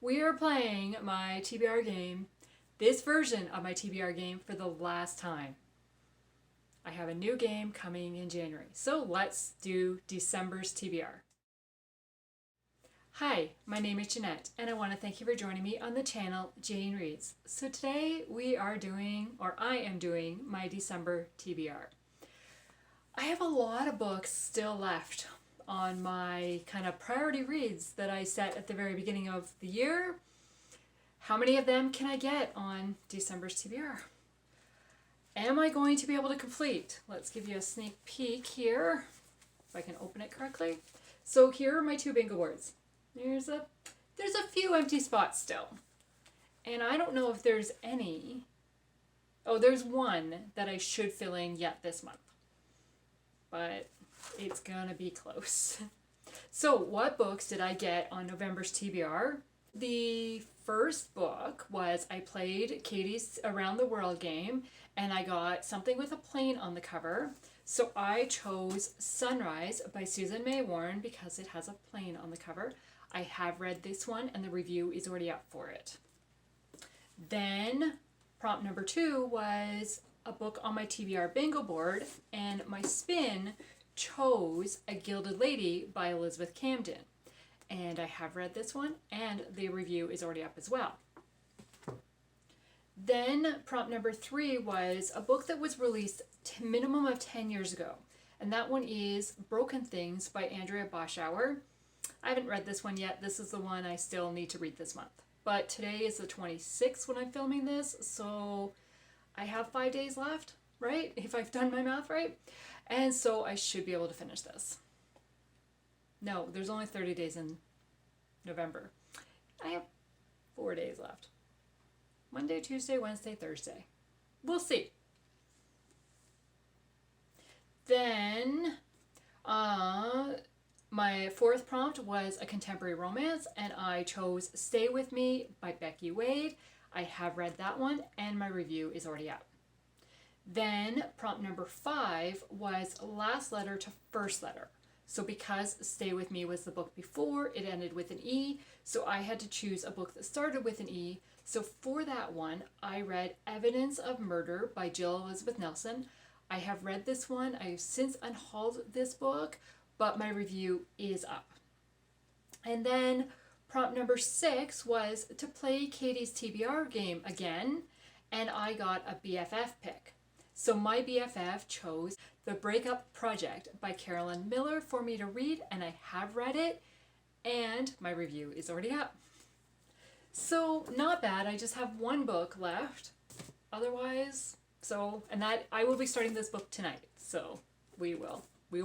we are playing my TBR game, this version of my TBR game, for the last time. I have a new game coming in January, so let's do December's TBR. Hi, my name is Jeanette, and I want to thank you for joining me on the channel Jane Reads. So today I am doing my December TBR. I have a lot of books still left on my kind of priority reads that I set at the very beginning of the year. How many of them can I get on December's TBR? Am I going to be able to complete? Let's give you a sneak peek here, if I can open it correctly. So here are my two bingo boards. There's a few empty spots still. And I don't know if there's any. Oh, there's one that I should fill in yet this month. But it's gonna be close. So what books did I get on November's TBR? The first book was I played Katie's Around the World game, and I got something with a plane on the cover. So I chose Sunrise by Susan May Warren because it has a plane on the cover. I have read this one and the review is already up for it. Then prompt number 2 was a book on my TBR bingo board, and my spin chose A Gilded Lady by Elizabeth Camden. And I have read this one and the review is already up as well. Then prompt number 3 was a book that was released minimum of 10 years ago. And that one is Broken Things by Andrea Boschauer. I haven't read this one yet. This is the one I still need to read this month. But today is the 26th when I'm filming this, so I have 5 days left, right? If I've done my math right. And so I should be able to finish this. No, there's only 30 days in November. I have 4 days left. Monday, Tuesday, Wednesday, Thursday. We'll see. Then my fourth prompt was a contemporary romance, and I chose Stay With Me by Becky Wade. I have read that one and my review is already out. Then prompt number 5 was Last Letter to First Letter. So because Stay With Me was the book before, it ended with an E, so I had to choose a book that started with an E. So for that one, I read Evidence of Murder by Jill Elizabeth Nelson. I have read this one. I've since unhauled this book, but my review is up. And then prompt number 6 was to play Katie's TBR game again, and I got a BFF pick. So my BFF chose The Breakup Project by Carolyn Miller for me to read, and I have read it, and my review is already up. So not bad. I just have one book left. Otherwise, and that I will be starting this book tonight. So we will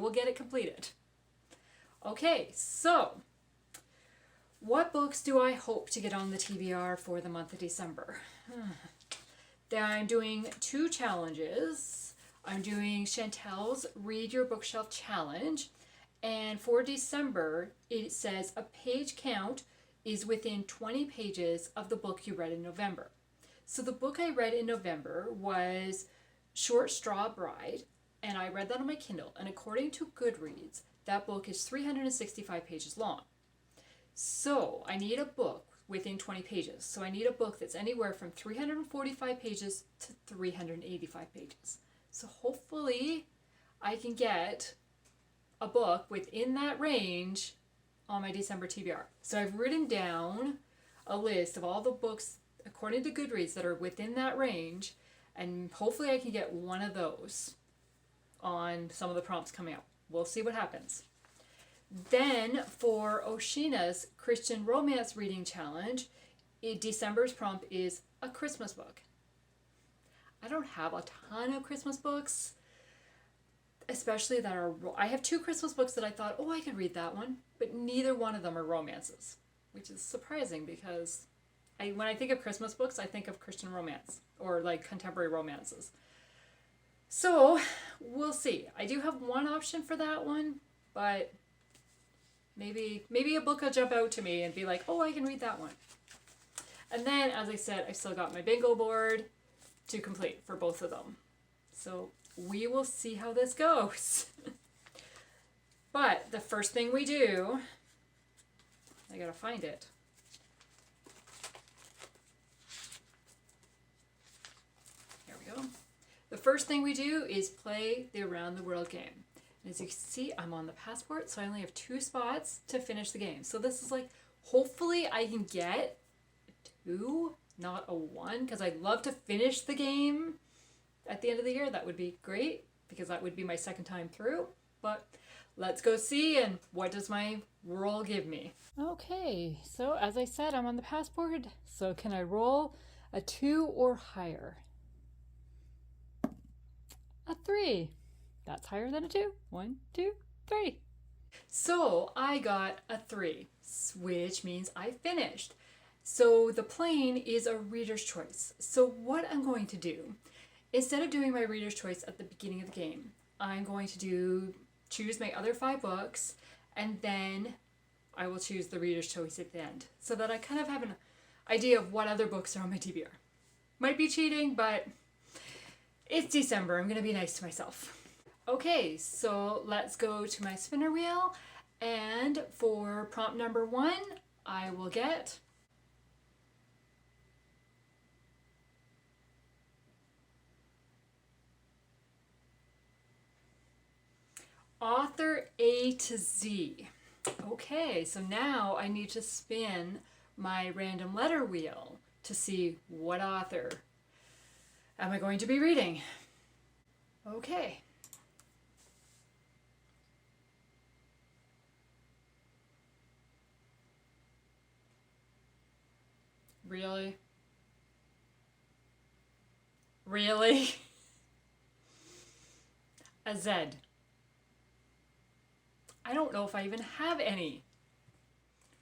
get it completed. Okay, so what books do I hope to get on the TBR for the month of December? I'm doing 2 challenges. I'm doing Chantel's Read Your Bookshelf Challenge. And for December, it says a page count is within 20 pages of the book you read in November. So the book I read in November was Short Straw Bride, and I read that on my Kindle. And according to Goodreads, that book is 365 pages long. So I need a book within 20 pages. So I need a book that's anywhere from 345 pages to 385 pages. So hopefully I can get a book within that range on my December TBR. So I've written down a list of all the books according to Goodreads that are within that range, and hopefully I can get one of those on some of the prompts coming up. We'll see what happens. Then for Oshina's Christian Romance Reading Challenge, December's prompt is a Christmas book. I don't have a ton of Christmas books, especially that are, I have 2 Christmas books that I thought, oh, I could read that one, but neither one of them are romances, which is surprising because when I think of Christmas books, I think of Christian romance or like contemporary romances. So we'll see. I do have one option for that one, but maybe a book will jump out to me and be like, oh, I can read that one. And then, as I said, I still got my bingo board to complete for both of them. So we will see how this goes. But the first thing we do, I gotta find it. first thing we do is play the Around the World game. And as you can see, I'm on the passport, so I only have 2 spots to finish the game. So this is like, hopefully I can get 2, not a 1, because I'd love to finish the game at the end of the year. That would be great, because that would be my second time through. But let's go see, and what does my roll give me? Okay, so as I said, I'm on the passport. So can I roll a 2 or higher? A 3. That's higher than a 2. 1, 2, 3. So I got a 3, which means I finished. So the plane is a reader's choice. So what I'm going to do, instead of doing my reader's choice at the beginning of the game, I'm going to choose my other 5 books, and then I will choose the reader's choice at the end, so that I kind of have an idea of what other books are on my TBR. Might be cheating, but it's December. I'm going to be nice to myself. Okay, so let's go to my spinner wheel, and for prompt number 1, I will get author A to Z. Okay, so now I need to spin my random letter wheel to see what author am I going to be reading. Okay. Really? Really? A Z. I don't know if I even have any.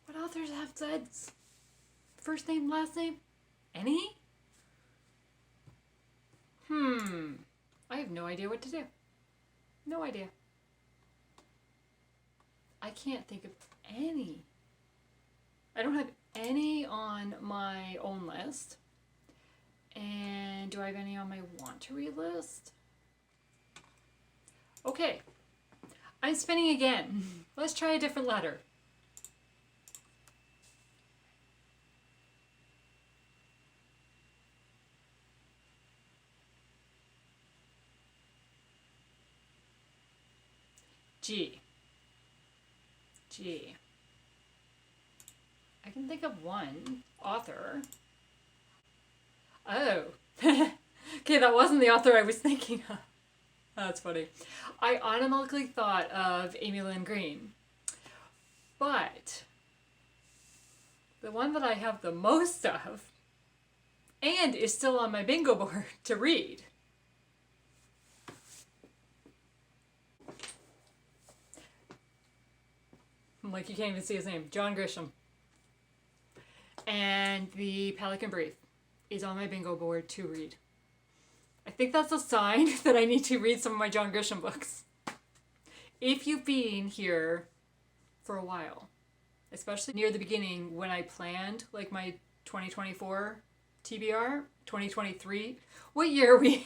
What authors have Zs? First name, last name? Any? I have no idea what to do. No idea. I can't think of any. I don't have any on my own list. And do I have any on my want to read list? Okay. I'm spinning again. Let's try a different letter. G. G. I can think of one author. Oh. Okay, that wasn't the author I was thinking of. That's funny. I automatically thought of Amy Lynn Green. But the one that I have the most of and is still on my bingo board to read like you can't even see his name, John Grisham. And the Pelican Brief is on my bingo board to read. I think that's a sign that I need to read some of my John Grisham books. If you've been here for a while, especially near the beginning when I planned like my 2024 TBR, 2023, what year are we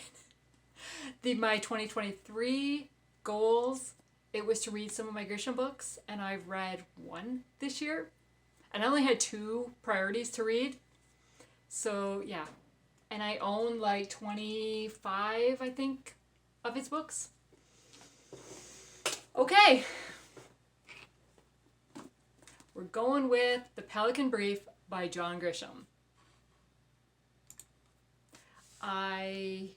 in? My 2023 goals, it was to read some of my Grisham books, and I've read 1 this year. And I only had 2 priorities to read. So yeah. And I own like 25, I think, of his books. Okay. We're going with The Pelican Brief by John Grisham. I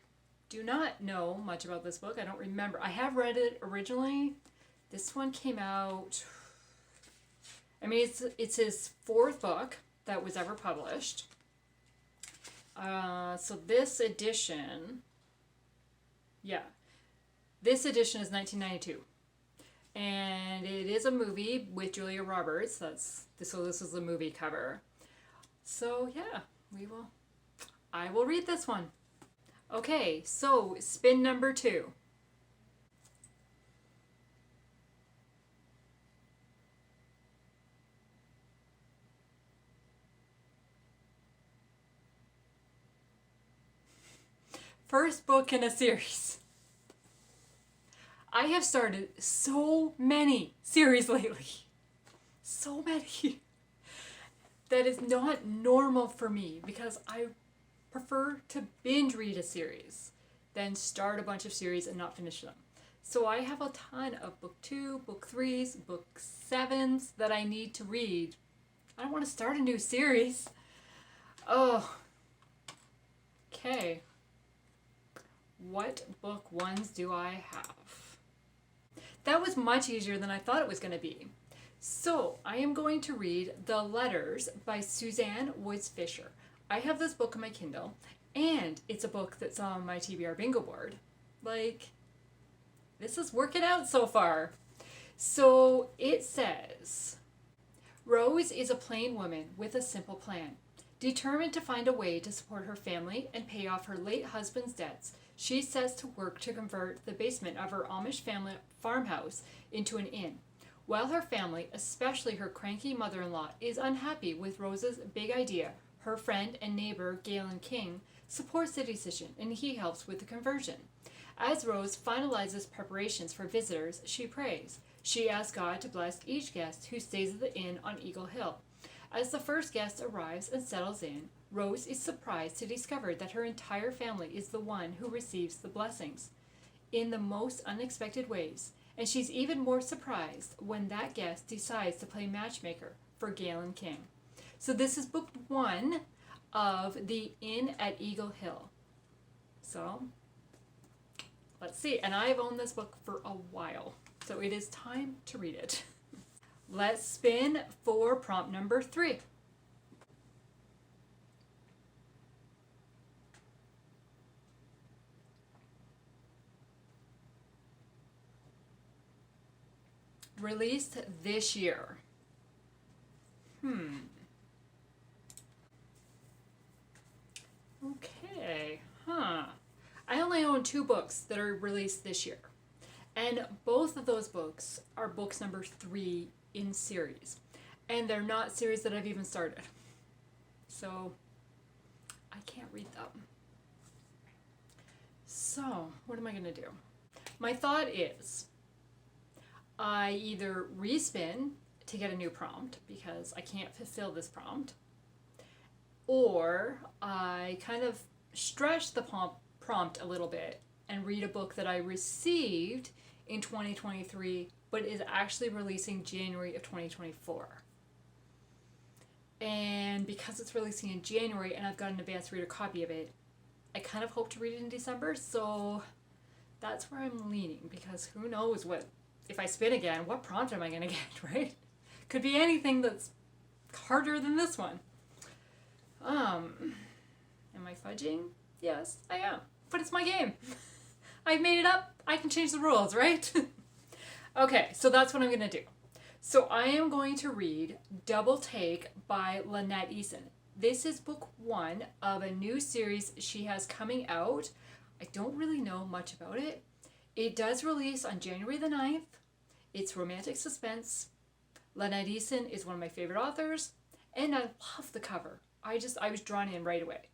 do not know much about this book. I don't remember. I have read it originally. This one came out... I mean, it's his 4th book that was ever published. So this edition, this edition is 1992, and it is a movie with Julia Roberts. This is the movie cover. So yeah, I will read this one. Okay, so spin number 2. First book in a series. I have started so many series lately. So many. That is not normal for me because I prefer to binge read a series. then start a bunch of series and not finish them. So I have a ton of book 2, book 3s, book 7s that I need to read. I don't want to start a new series. Oh. Okay. What book 1s do I have? That was much easier than I thought it was going to be. So I am going to read The Letters by Suzanne Woods Fisher. I have this book on my Kindle, and it's a book that's on my TBR bingo board. Like, this is working out so far. So it says, Rose is a plain woman with a simple plan. Determined to find a way to support her family and pay off her late husband's debts, she sets to work to convert the basement of her Amish family farmhouse into an inn. While her family, especially her cranky mother-in-law, is unhappy with Rose's big idea, her friend and neighbor Galen King supports the decision and he helps with the conversion. As Rose finalizes preparations for visitors, she prays. She asks God to bless each guest who stays at the inn on Eagle Hill. As the first guest arrives and settles in, Rose is surprised to discover that her entire family is the one who receives the blessings in the most unexpected ways. And she's even more surprised when that guest decides to play matchmaker for Galen King. So this is book 1 of The Inn at Eagle Hill. So, let's see. And I've owned this book for a while. So it is time to read it. Let's spin for prompt number 3. Released this year. Okay. I only own 2 books that are released this year. And both of those books are books number 3 in series. And they're not series that I've even started. So I can't read them. So what am I going to do? My thought is I either respin to get a new prompt because I can't fulfill this prompt, or I kind of stretch the prompt a little bit and read a book that I received in 2023 but is actually releasing January of 2024. And because it's releasing in January and I've got an advanced reader copy of it, I kind of hope to read it in December, so that's where I'm leaning, because who knows what, if I spin again, what prompt am I going to get, right? Could be anything that's harder than this one. Am I fudging? Yes, I am. But it's my game. I've made it up. I can change the rules, right? Okay, so that's what I'm going to do. So I am going to read Double Take by Lynette Eason. This is book 1 of a new series she has coming out. I don't really know much about it. It does release on January the 9th. It's romantic suspense. Lynette Eason is one of my favorite authors, and I love the cover. I was drawn in right away.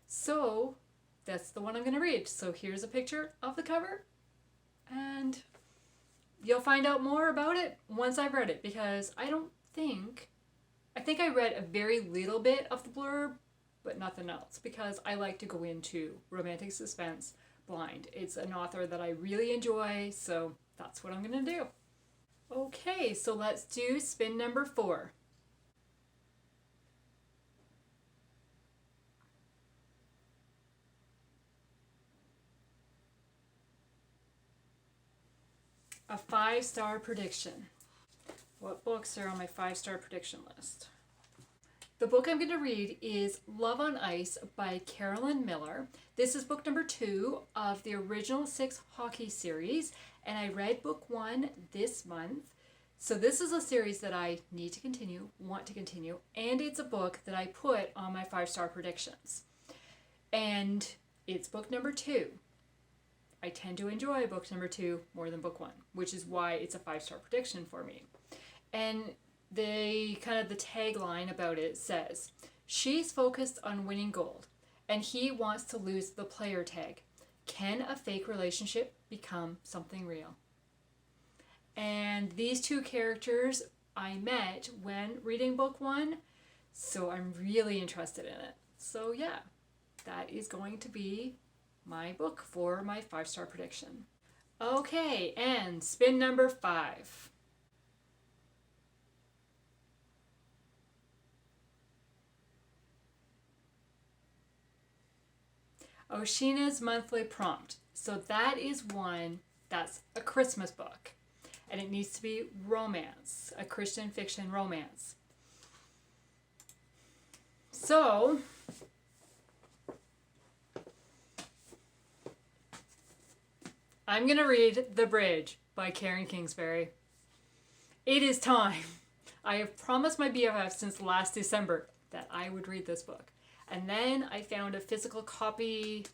So that's the one I'm going to read. So here's a picture of the cover, and you'll find out more about it once I've read it, because I think I read a very little bit of the blurb, but nothing else, because I like to go into romantic suspense blind. It's an author that I really enjoy, so that's what I'm going to do. Okay, so let's do spin number 4. A 5-star prediction. What books are on my 5-star prediction list? The book I'm going to read is Love on Ice by Carolyn Miller. This is book number 2 of the original 6 hockey series, and I read book 1 this month. So this is a series that I need to continue, want to continue, and it's a book that I put on my 5-star predictions. And it's book number 2. I tend to enjoy book number 2 more than book 1, which is why it's a 5-star prediction for me. And the tagline about it says, she's focused on winning gold, and he wants to lose the player tag. Can a fake relationship become something real? And these 2 characters I met when reading book 1, so I'm really interested in it. So yeah, that is going to be my book for my 5-star prediction. Okay, and spin number 5. Oshina's monthly prompt. So that is one that's a Christmas book. And it needs to be romance, a Christian fiction romance. So, I'm going to read The Bridge by Carolyn Kingsbury. It is time. I have promised my BFF since last December that I would read this book. And then I found a physical copy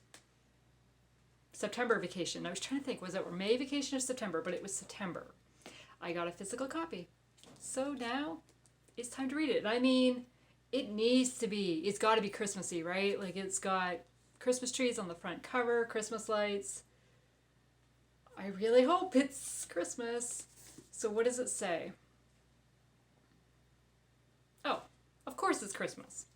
September vacation. I was trying to think, was it May vacation or September? But it was September. I got a physical copy. So now it's time to read it. I mean, it needs to be, it's got to be Christmassy, right? Like it's got Christmas trees on the front cover, Christmas lights. I really hope it's Christmas. So what does it say? Oh, of course it's Christmas.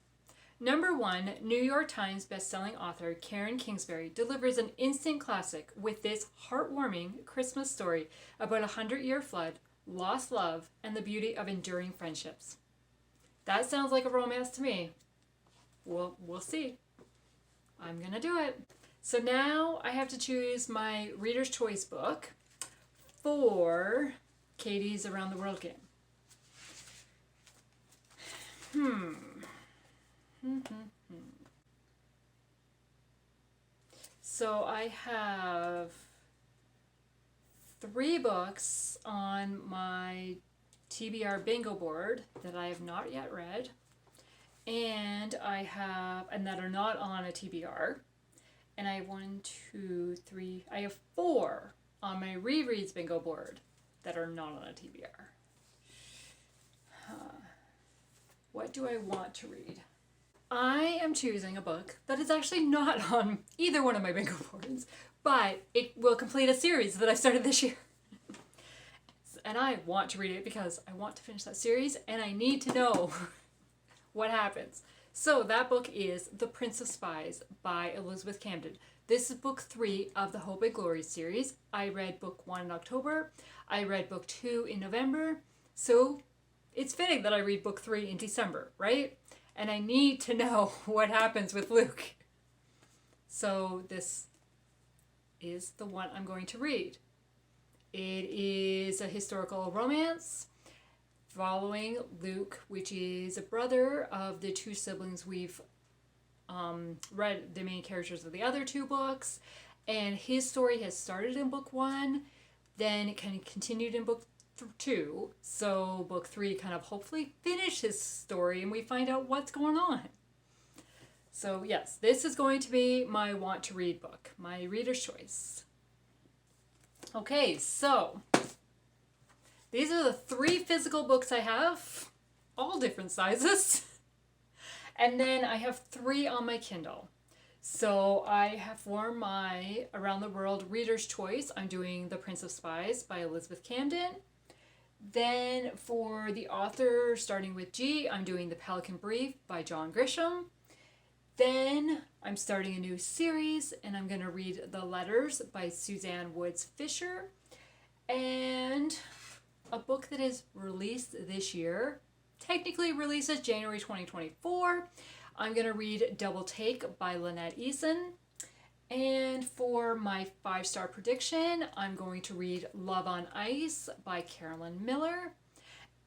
Number 1, New York Times bestselling author Carolyn Kingsbury delivers an instant classic with this heartwarming Christmas story about a 100-year flood, lost love, and the beauty of enduring friendships. That sounds like a romance to me. We'll see. I'm gonna do it. So now I have to choose my Reader's Choice book for Katie's Around the World game. So I have 3 books on my TBR bingo board that I have not yet read, and that are not on a TBR, and I have 4 on my rereads bingo board that are not on a TBR. What do I want to read? I am choosing a book that is actually not on either one of my bingo boards, but it will complete a series that I started this year. And I want to read it because I want to finish that series and I need to know what happens. So that book is The Prince of Spies by Elizabeth Camden. This is book 3 of the Hope and Glory series. I read book 1 in October. I read book 2 in November. So it's fitting that I read book 3 in December, right? And I need to know what happens with Luke. So this is the one I'm going to read. It is a historical romance following Luke, which is a brother of the 2 siblings we've read the main characters of the other 2 books. And his story has started in book 1, then it kind of continued in book 2, so book 3 kind of hopefully finished his story and we find out what's going on. So yes, this is going to be my want to read book, my Reader's Choice. Okay, so these are the 3 physical books I have, all different sizes, and then I have 3 on my Kindle. So I have for my Around the World Reader's Choice, I'm doing The Prince of Spies by Elizabeth Camden. Then for the author starting with G, I'm doing The Pelican Brief by John Grisham. Then I'm starting a new series and I'm going to read The Letters by Suzanne Woods Fisher. And a book that is released this year, technically releases January 2024. I'm going to read Double Take by Lynette Eason. And for my 5-star prediction, I'm going to read Love on Ice by Carolyn Miller.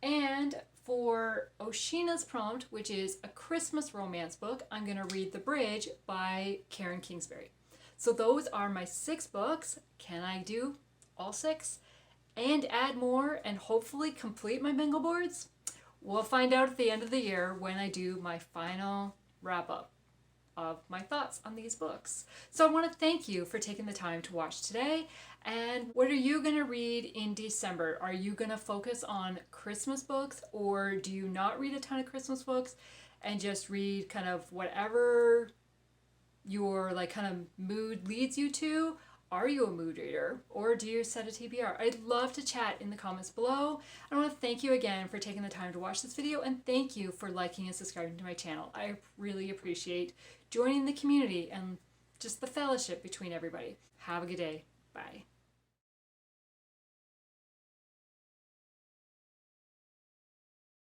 And for Oshina's prompt, which is a Christmas romance book, I'm going to read The Bridge by Carolyn Kingsbury. So those are my 6 books. Can I do all 6 and add more and hopefully complete my bingo boards? We'll find out at the end of the year when I do my final wrap-up of my thoughts on these books. So I want to thank you for taking the time to watch today. And what are you going to read in December? Are you going to focus on Christmas books, or do you not read a ton of Christmas books and just read kind of whatever your kind of mood leads you to? Are you a mood reader, or do you set a TBR? I'd love to chat in the comments below. I want to thank you again for taking the time to watch this video, and thank you for liking and subscribing to my channel. I really appreciate joining the community and just the fellowship between everybody. Have a good day. Bye.